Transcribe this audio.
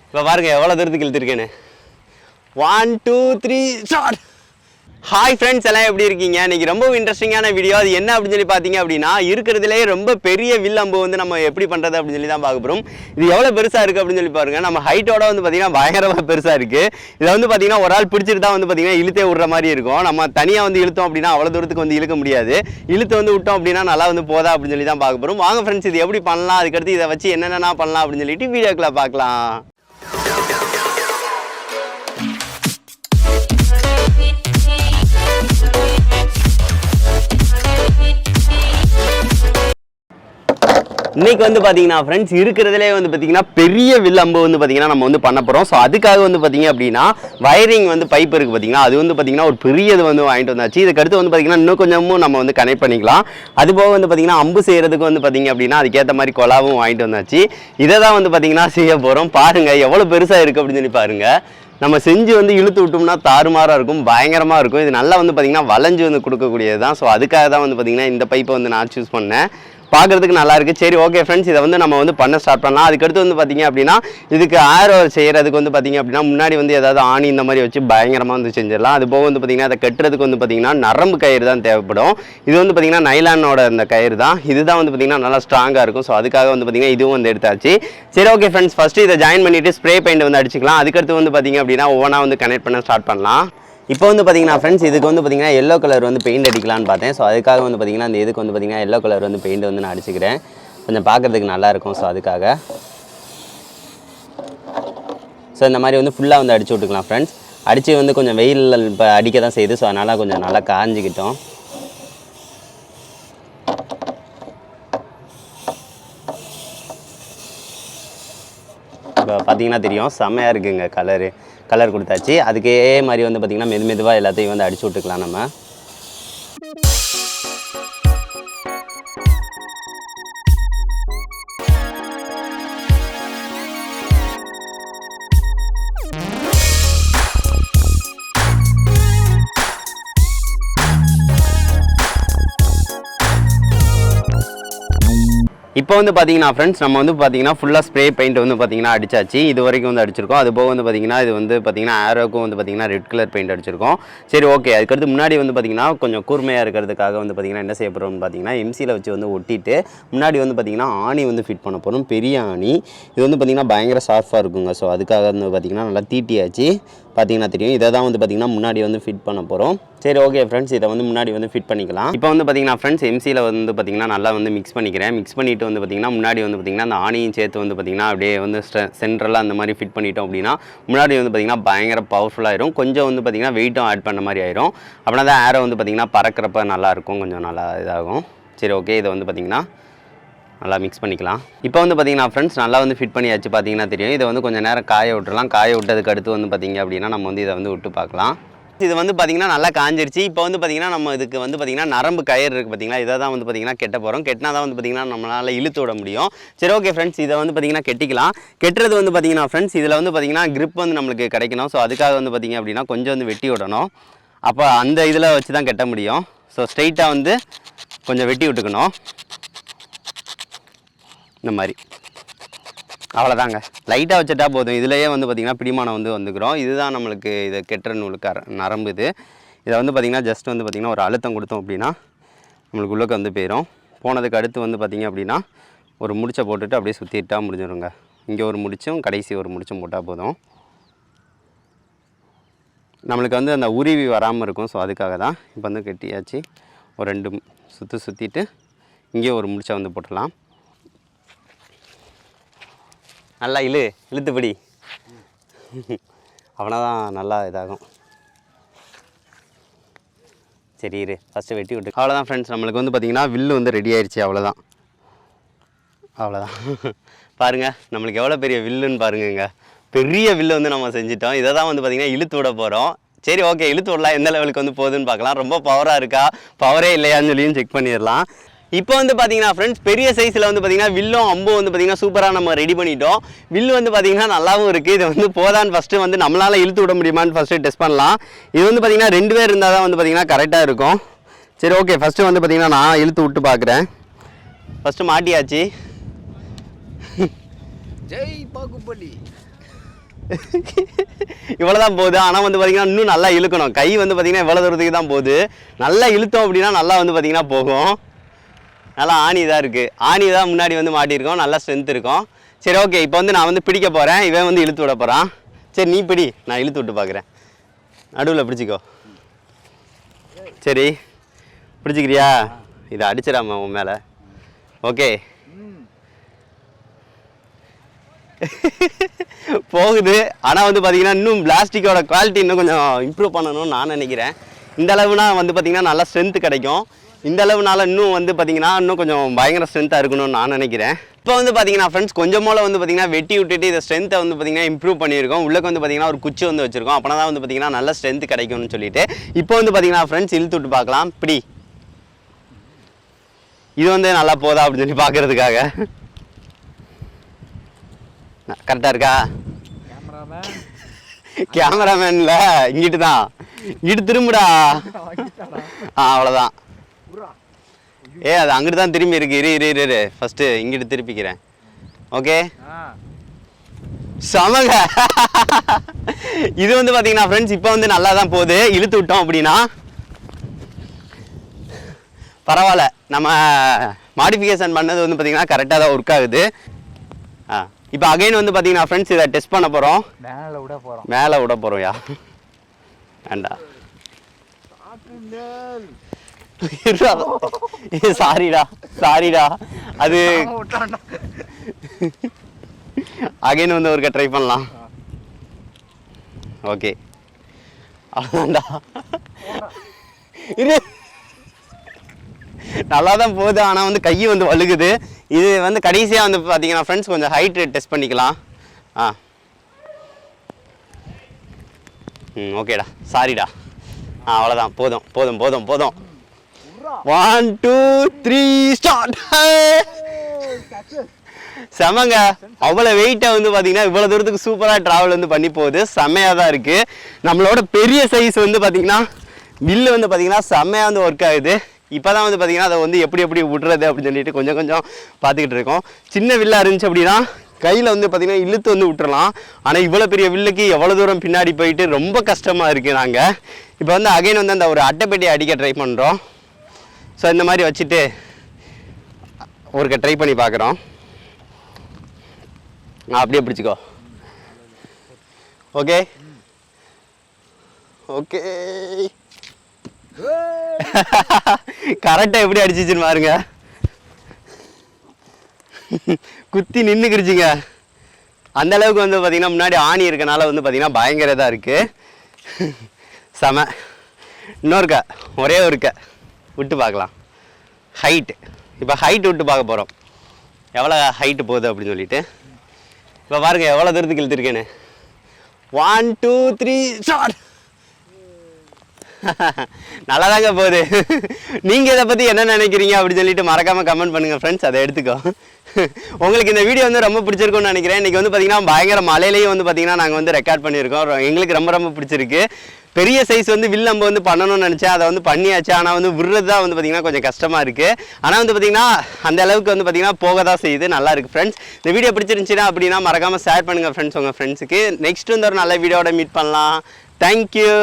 இப்போ பாருங்க எவ்வளோ தூரத்துக்கு இழுத்துருக்கேன்னு. 1 2 3 ஸ்டார்ட். ஹாய் ஃப்ரெண்ட்ஸ், எல்லாம் எப்படி இருக்கீங்க? இன்றைக்கி ரொம்ப இன்ட்ரெஸ்டிங்கான வீடியோ. அது என்ன அப்படின்னு சொல்லி பார்த்தீங்க அப்படின்னா, இருக்கிறதுலே ரொம்ப பெரிய வில் அம்பு வந்து நம்ம எப்படி பண்ணுறது அப்படின்னு சொல்லி தான் பார்க்க போகிறோம். இது எவ்வளோ பெருசாக இருக்குது அப்படின்னு சொல்லி பாருங்கள். நம்ம ஹைட்டோட வந்து பார்த்திங்கன்னா பயங்கரமாக பெருசாக இருக்குது. இதை வந்து பார்த்திங்கன்னா ஒரு ஆள் பிடிச்சிட்டு தான் வந்து பார்த்திங்கன்னா இழுத்தே விடுற மாதிரி இருக்கும். நம்ம தனியாக வந்து இழுத்தோம் அப்படின்னா அவ்வளோ தூரத்துக்கு வந்து இழுக்க முடியாது. இழுத்து வந்து விட்டோம் அப்படின்னா நல்லா வந்து போதா அப்படின்னு சொல்லி தான் பார்க்க போகிறோம். வாங்க ஃப்ரெண்ட்ஸ், இது எப்படி பண்ணலாம், அதுக்கடுத்து இதை வச்சு என்னென்ன பண்ணலாம் அப்படின்னு சொல்லிட்டு வீடியோக்குள்ளே பார்க்கலாம். இன்னைக்கு வந்து பார்த்தீங்கன்னா ஃப்ரெண்ட்ஸ், இருக்கிறதுலே வந்து பார்த்தீங்கன்னா பெரிய வில் அம்பு வந்து பார்த்தீங்கன்னா நம்ம வந்து பண்ண போகிறோம். ஸோ அதுக்காக வந்து பார்த்தீங்க அப்படின்னா வயரிங் வந்து பைப் இருக்குது பார்த்தீங்கன்னா, அது வந்து பார்த்தீங்கன்னா ஒரு பெரியது வந்து வாங்கிட்டு வந்தாச்சு. இதுக்கடுத்து வந்து பார்த்தீங்கன்னா இன்னும் கொஞ்சமும் நம்ம வந்து கனெக்ட் பண்ணிக்கலாம். அதுபோக வந்து பார்த்தீங்கன்னா அம்பு செய்கிறதுக்கு வந்து பார்த்தீங்க அப்படின்னா அதுக்கேற்ற மாதிரி கொலாவும் வாங்கிட்டு வந்தாச்சு. இதை தான் வந்து பார்த்தீங்கன்னா செய்ய போகிறோம். பாருங்கள் எவ்வளோ பெருசாக இருக்குது அப்படின்னு சொல்லி பாருங்கள். நம்ம செஞ்சு வந்து இழுத்து விட்டோம்னா தாறுமாறாக இருக்கும், பயங்கரமாக இருக்கும். இது நல்லா வந்து பார்த்திங்கன்னா வளைஞ்சு வந்து கொடுக்கக்கூடியது தான். ஸோ அதுக்காக தான் வந்து பார்த்திங்கன்னா இந்த பைப்பை வந்து நான் சூஸ் பண்ணேன். பார்க்குறதுக்கு நல்லா இருக்குது. சரி ஓகே ஃப்ரெண்ட்ஸ், இதை வந்து நம்ம வந்து பண்ண ஸ்டார்ட் பண்ணலாம். அதுக்கடுத்து வந்து பார்த்திங்க அப்படின்னா இதுக்கு ஆரோ செய்கிறதுக்கு வந்து பார்த்திங்க அப்படின்னா முன்னாடி வந்து ஏதாவது ஆணி இந்த மாதிரி வச்சு பயங்கரமாக வந்து செஞ்சிடலாம். அது போக வந்து பார்த்திங்கன்னா அதை கட்டுறதுக்கு வந்து பார்த்திங்கன்னா நரம்பு கயிறு தான் தேவைப்படும். இது வந்து பார்த்திங்கன்னா நைலானோட அந்த கயிறு தான். இதுதான் வந்து பார்த்திங்கன்னா நல்லா ஸ்ட்ராங்காக இருக்கும். ஸோ அதுக்காக வந்து பார்த்திங்கன்னா இதுவும் வந்து எடுத்தாச்சு. சரி ஓகே ஃப்ரெண்ட்ஸ், ஃபஸ்ட்டு இதை ஜாயின் பண்ணிவிட்டு ஸ்ப்ரே பெயிண்ட் வந்து அடிச்சிக்கலாம். அதுக்கடுத்து வந்து பார்த்திங்க அப்படின்னா ஒவ்வொன்றா வந்து கனெக்ட் பண்ண ஸ்டார்ட் பண்ணலாம். இப்போ வந்து பார்த்திங்கன்னா ஃப்ரெண்ட்ஸ், இதுக்கு வந்து பார்த்திங்கன்னா எல்லோ கலர் வந்து பெயிண்ட் அடிக்கலான்னு பார்த்தேன். ஸோ அதுக்காக வந்து பார்த்திங்கன்னா இந்த இதுக்கு வந்து பார்த்திங்கன்னா எல்லோ கலர் வந்து பெயிண்ட் வந்து நான் அடிச்சுக்கிறேன். கொஞ்சம் பார்க்குறதுக்கு நல்லாயிருக்கும். ஸோ அதுக்காக இந்த மாதிரி வந்து ஃபுல்லாக வந்து அடிச்சு விட்டுக்கலாம் ஃப்ரெண்ட்ஸ். அடித்து வந்து கொஞ்சம் வெயில் இப்போ அடிக்க தான் செய்யுது. ஸோ அதனால் கொஞ்சம் நல்லா காஞ்சிக்கிட்டோம். இப்போ பார்த்திங்கன்னா தெரியும், செம்மையாக இருக்குங்க. கலர் கொடுத்தாச்சு. அதுக்கே மாதிரி வந்து பார்த்திங்கன்னா மெதுவாக எல்லாத்தையும் வந்து அடிச்சு விட்டுக்கலாம் நம்ம. இப்போ வந்து பார்த்தீங்கன்னா ஃப்ரெண்ட்ஸ், நம்ம வந்து பார்த்தீங்கன்னா ஃபுல்லாக ஸ்ப்ரே பெயிண்ட் வந்து பார்த்தீங்கன்னா அடிச்சாச்சு. இது வரைக்கும் வந்து அடிச்சிருக்கோம். அது போக வந்து பார்த்தீங்கன்னா இது வந்து பார்த்தீங்கன்னா ஆரோக்கும் வந்து பார்த்தீங்கன்னா ரெட் கலர் பெயிண்ட் அடிச்சிருக்கோம். சரி ஓகே, அதுக்கடுத்து முன்னாடி வந்து பார்த்தீங்கன்னா கொஞ்சம் கூர்மையாக இருக்கிறதுக்காக வந்து பார்த்தீங்கன்னா என்ன செய்ய போகிறோம்னு பார்த்தீங்கன்னா எம்சியில் வச்சு வந்து ஒட்டிட்டு முன்னாடி வந்து பார்த்தீங்கன்னா ஆணி வந்து ஃபிட் பண்ண போகிறோம். பெரிய ஆணி இது வந்து பார்த்தீங்கன்னா பயங்கர ஷார்ப்பாக இருக்குங்க. ஸோ அதுக்காக வந்து பார்த்தீங்கன்னா நல்லா தீட்டியாச்சு. பார்த்தீங்கன்னா தெரியும், இதை தான் வந்து பார்த்தீங்கன்னா முன்னாடி வந்து ஃபிட் பண்ண போகிறோம். சரி ஓகே ஃப்ரெண்ட்ஸ், இதை வந்து முன்னாடி வந்து ஃபிட் பண்ணிக்கலாம். இப்போ வந்து பார்த்தீங்கன்னா ஃப்ரெண்ட்ஸ், எம்சியில் வந்து பார்த்தீங்கன்னா நல்லா வந்து மிக்ஸ் பண்ணிக்கிறேன். மிக்ஸ் பண்ணிவிட்டு வந்து பார்த்தீங்கன்னா முன்னாடி வந்து பார்த்தீங்கன்னா அந்த ஆணியும் சேர்த்து வந்து பார்த்தீங்கன்னா அப்படியே வந்து சென்ட்ரலாக அந்த மாதிரி ஃபிட் பண்ணிட்டோம் அப்படின்னா முன்னாடி வந்து பார்த்தீங்கன்னா பயங்கர பவர்ஃபுல்லாகிடும். கொஞ்சம் வந்து பார்த்தீங்கன்னா வெயிட்டும் ஆட் பண்ண மாதிரி ஆயிரும். அப்படின்னா தான் ஏரோ வந்து பார்த்தீங்கன்னா பறக்கிறப்ப நல்லாயிருக்கும், கொஞ்சம் நல்லா இதாகும். சரி ஓகே, இதை வந்து பார்த்தீங்கன்னா நல்லா மிக்ஸ் பண்ணிக்கலாம். இப்போ வந்து பார்த்தீங்கன்னா ஃப்ரெண்ட்ஸ் நல்லா வந்து ஃபிட் பண்ணியாச்சு. பார்த்தீங்கன்னா தெரியும், இதை வந்து கொஞ்சம் நேரம் காய விட்டுறலாம். காய விட்டதுக்கு அடுத்து வந்து பார்த்திங்க அப்படின்னா நம்ம வந்து இதை வந்து விட்டு பார்க்கலாம். இது வந்து பார்த்திங்கன்னா நல்லா காஞ்சிருச்சு. இப்போ வந்து பார்த்திங்கன்னா நம்ம இதுக்கு வந்து பார்த்திங்கன்னா நரம்பு கயிறு இருக்குது பார்த்திங்களா, இதை தான் வந்து பார்த்திங்கன்னா கெட்ட போகிறோம். கெட்டினா தான் வந்து பார்த்திங்கன்னா நம்மளால் இழுத்து விட முடியும். சரி ஓகே ஃப்ரெண்ட்ஸ், இதை வந்து பார்த்திங்கன்னா கெட்டிக்கலாம். கெட்டுறது வந்து பார்த்திங்கன்னா ஃப்ரெண்ட்ஸ் இதில் வந்து பார்த்திங்கன்னா grip வந்து நம்மளுக்கு கிடைக்கணும். ஸோ அதுக்காக வந்து பார்த்திங்க அப்படின்னா கொஞ்சம் வந்து வெட்டி விடணும். அப்போ அந்த இதில் வச்சு தான் கெட்ட முடியும். ஸோ ஸ்ட்ரைட்டாக வந்து கொஞ்சம் வெட்டி விட்டுக்கணும் இந்த மாதிரி. அவ்வளோதாங்க, லைட்டாக வச்சுட்டா போதும். இதுலேயே வந்து பார்த்திங்கன்னா பிடிமானம் வந்து வந்துக்கிறோம். இதுதான் நம்மளுக்கு இதை கெட்டுற நூலுக்கு நரம்பு. இதை வந்து பார்த்திங்கன்னா ஜஸ்ட் வந்து பார்த்திங்கன்னா ஒரு அழுத்தம் கொடுத்தோம் அப்படின்னா நம்மளுக்கு உள்ளே வந்து போயிடும். போனதுக்கு அடுத்து வந்து பார்த்திங்க அப்படின்னா ஒரு முடிச்சை போட்டுட்டு அப்படியே சுற்றிட்டா முடிஞ்சிடுங்க. இங்கே ஒரு முடிச்சும் கடைசி ஒரு முடிச்சும் போட்டால் போதும். நம்மளுக்கு வந்து அந்த உருவி வராமல் இருக்கும். ஸோ அதுக்காக தான் இப்போ வந்து கெட்டியாச்சு. ஒரு 2 சுற்றிட்டு இங்கே ஒரு முடிச்சை வந்து போட்டுடலாம். நல்லா இழுத்துப்படி அவனா தான் நல்லா இதாகும். சரி ஃபஸ்ட்டு வெட்டி விட்டு அவ்வளோதான் ஃப்ரெண்ட்ஸ், நம்மளுக்கு வந்து பார்த்திங்கன்னா வில்லு வந்து ரெடி ஆயிடுச்சு. அவ்வளோதான் பாருங்கள், நம்மளுக்கு எவ்வளோ பெரிய வில்லுன்னு பாருங்கங்க. பெரிய வில்லு வந்து நம்ம செஞ்சிட்டோம். இதை தான் வந்து பார்த்திங்கன்னா இழுத்து விட போகிறோம். சரி ஓகே, இழுத்து விடலாம். எந்த லெவலுக்கு வந்து போகுதுன்னு பார்க்கலாம். ரொம்ப பவராக இருக்கா, பவரே இல்லையான்னு சொல்லியும் செக் பண்ணிடலாம். இப்போ வந்து பார்த்தீங்கன்னா ஃப்ரெண்ட்ஸ், பெரிய சைஸில் வந்து பார்த்தீங்கன்னா வில்லும் அம்பும் வந்து பார்த்தீங்கன்னா சூப்பராக நம்ம ரெடி பண்ணிட்டோம். வில்லு வந்து பார்த்தீங்கன்னா நல்லாவும் இருக்குது. இது வந்து போதான்னு ஃபஸ்ட்டு வந்து நம்மளால் இழுத்து விட முடியுமான்னு ஃபஸ்ட்டு டெஸ்ட் பண்ணலாம். இது வந்து பார்த்தீங்கன்னா 2 பேர் இருந்தால் தான் வந்து பார்த்தீங்கன்னா கரெக்டாக இருக்கும். சரி ஓகே, ஃபஸ்ட்டு வந்து பார்த்தீங்கன்னா நான் இழுத்து விட்டு பார்க்குறேன். ஃபஸ்ட்டு மாட்டியாச்சு. ஜெய் பாகுபலி. இவ்வளோதான் போகுது. ஆனால் வந்து பார்த்தீங்கன்னா இன்னும் நல்லா இழுக்கணும். கை வந்து பார்த்தீங்கன்னா இவ்வளோ தூரத்துக்கு தான் போகுது. நல்லா இழுத்தோம் அப்படின்னா நல்லா வந்து பார்த்தீங்கன்னா போகும். நல்லா ஆணி தான் இருக்குது. ஆணி தான் முன்னாடி வந்து மாட்டியிருக்கோம். நல்லா ஸ்ட்ரென்த் இருக்கும். சரி ஓகே, இப்போ வந்து நான் வந்து பிடிக்க போகிறேன். இவன் வந்து இழுத்து விட போகிறான். சரி நீ பிடி, நான் இழுத்து விட்டு பார்க்குறேன். நடுவில் பிடிச்சிக்கோ. சரி பிடிச்சிக்கிறியா? இதை அடிச்சிடாம உன் மேலே. ஓகே போகுது. ஆனால் வந்து பார்த்தீங்கன்னா இன்னும் பிளாஸ்டிக்கோட குவாலிட்டி இன்னும் கொஞ்சம் இம்ப்ரூவ் பண்ணணும்னு நான் நினைக்கிறேன். இந்த அளவுனா வந்து பார்த்தீங்கன்னா நல்லா ஸ்ட்ரென்த்து கிடைக்கும். இந்த அளவுனால இன்னும் வந்து பார்த்தீங்கன்னா இன்னும் கொஞ்சம் பயங்கர ஸ்ட்ரென்த்தாக இருக்கணும்னு நான் நினைக்கிறேன். இப்போ வந்து பார்த்தீங்கன்னா ஃப்ரெண்ட்ஸ் கொஞ்சம் மூலம் வந்து பார்த்தீங்கன்னா வெட்டி விட்டுட்டு இதை ஸ்ட்ரென்த்தை வந்து பார்த்தீங்கன்னா இம்ப்ரூவ் பண்ணியிருக்கோம். உள்ளக்கு வந்து பார்த்தீங்கன்னா ஒரு குச்சி வந்து வச்சிருக்கோம். அப்போனா தான் வந்து பார்த்தீங்கன்னா நல்ல ஸ்ட்ரென்த் கிடைக்கும்னு சொல்லிட்டு இப்போ வந்து பார்த்தீங்கன்னா ஃப்ரெண்ட்ஸ் இழுத்து விட்டு பார்க்கலாம். இப்படி இது வந்து நல்லா போதா அப்படின்னு சொல்லி பார்க்கறதுக்காக. கரெக்டாக இருக்கா? கேமராமேன்ல இங்கிட்டு தான், இங்கிட்டு திரும்புடா. அவ்வளோதான். அது அங்கிட்டு தான் திரும்பி இருக்கு. இரு ஃபர்ஸ்ட் இங்கிட்டு திருப்பிக்கிறேன். ஓகே சமங்க. இது வந்து பார்த்தீங்கன்னா ஃப்ரெண்ட்ஸ் இப்போ வந்து நல்லா தான் போகுது. இழுத்து விட்டோம் அப்படின்னா பரவாயில்ல. நம்ம மாடிஃபிகேஷன் பண்ணது வந்து பார்த்தீங்கன்னா கரெக்டாக தான் ஒர்க் ஆகுது. இப்போ அகைன் வந்து பார்த்தீங்கன்னா ஃப்ரெண்ட்ஸ் இதை டெஸ்ட் பண்ண போகிறோம். மேலே விட போகிறோம். யா வேண்டா. சாரிடா அது அகைன் வந்து ஒருக்க ட்ரை பண்ணலாம். ஓகே அவ்வளோதான்டா. இது நல்லா தான் போகுது. ஆனால் வந்து கை வந்து வழுகுது. இது வந்து கடைசியாக வந்து பார்த்தீங்கன்னா ஃப்ரெண்ட்ஸ் கொஞ்சம் ஹைட் டெஸ்ட் பண்ணிக்கலாம். ஓகேடா சாரிடா. அவ்வளோதான். போதும். 1 2 3 ஸ்டார்ட். செமங்க. அவ்வளோ வெயிட்டை வந்து பார்த்தீங்கன்னா இவ்வளோ தூரத்துக்கு சூப்பராக ட்ராவல் வந்து பண்ணி போகுது. செம்மையாக தான் இருக்குது. நம்மளோட பெரிய சைஸ் வந்து பார்த்தீங்கன்னா வில்லு வந்து பார்த்தீங்கன்னா செம்மையாக வந்து ஒர்க் ஆகுது. இப்போ தான் வந்து பார்த்தீங்கன்னா அதை வந்து எப்படி விட்றது அப்படின்னு சொல்லிட்டு கொஞ்சம் பார்த்துக்கிட்டு இருக்கோம். சின்ன வில்லாக இருந்துச்சு அப்படின்னா கையில் வந்து பார்த்தீங்கன்னா இழுத்து வந்து விட்டுறலாம். ஆனால் இவ்வளோ பெரிய வில்லுக்கு எவ்வளோ தூரம் பின்னாடி போயிட்டு ரொம்ப கஷ்டமாக இருக்குது. நாங்கள் இப்போ வந்து அகைன் வந்து அந்த ஒரு அட்டைப்பெட்டியை அடிக்க ட்ரை பண்ணுறோம். ஸோ இந்த மாதிரி வச்சுட்டு ஒருக்க ட்ரை பண்ணி பார்க்குறோம். அப்படியே பிடிச்சிக்கோ. ஓகே கரெக்டாக எப்படி அடிச்சிச்சுன்னு பாருங்க. குத்தி நின்றுக்கிருச்சுங்க. அந்த அளவுக்கு வந்து பார்த்தீங்கன்னா முன்னாடி ஆணி இருக்கனால வந்து பார்த்தீங்கன்னா பயங்கர இதாக இருக்குது. செம. இன்னொருக்க ஒரே ஒருக்க விட்டு பார்க்கலாம். ஹைட்டு இப்போ விட்டு பார்க்க போகிறோம். எவ்வளோ ஹைட்டு போகுது அப்படின்னு சொல்லிட்டு. இப்போ பாருங்கள் எவ்வளோ தூரத்துக்கு இழுத்துருக்கேன்னு. 1 2 3 ஸ்டார்ட். நல்லா தாங்க போகுது. நீங்கள் இதை பற்றி என்ன நினைக்கிறீங்க அப்படின்னு சொல்லிட்டு மறக்காமல் கமெண்ட் பண்ணுங்கள் ஃப்ரெண்ட்ஸ். அதை எடுத்துக்கோ. உங்களுக்கு இந்த வீடியோ வந்து ரொம்ப பிடிச்சிருக்கும்னு நினைக்கிறேன். இன்றைக்கி வந்து பார்த்திங்கன்னா பயங்கர மழையிலையும் வந்து பார்த்திங்கன்னா நாங்கள் வந்து ரெக்கார்ட் பண்ணியிருக்கோம். எங்களுக்கு ரொம்ப பிடிச்சிருக்கு. பெரிய சைஸ் வந்து வில் நம்ம வந்து பண்ணணும்னு நினச்சேன். அதை வந்து பண்ணியாச்சு. ஆனால் வந்து விடுறது தான் வந்து பார்த்திங்கன்னா கொஞ்சம் கஷ்டமாக இருக்குது. ஆனால் வந்து பார்த்திங்கன்னா அந்த அளவுக்கு வந்து பார்த்திங்கன்னா போக தான் செய்யுது. நல்லா இருக்குது ஃப்ரெண்ட்ஸ். இந்த வீடியோ பிடிச்சிருந்துச்சின்னா அப்படின்னா மறக்காமல் ஷேர் பண்ணுங்கள் ஃப்ரெண்ட்ஸ் உங்கள் ஃப்ரெண்ட்ஸுக்கு. நெக்ஸ்ட் வந்து ஒரு நல்ல வீடியோட மீட் பண்ணலாம். தேங்க்யூ.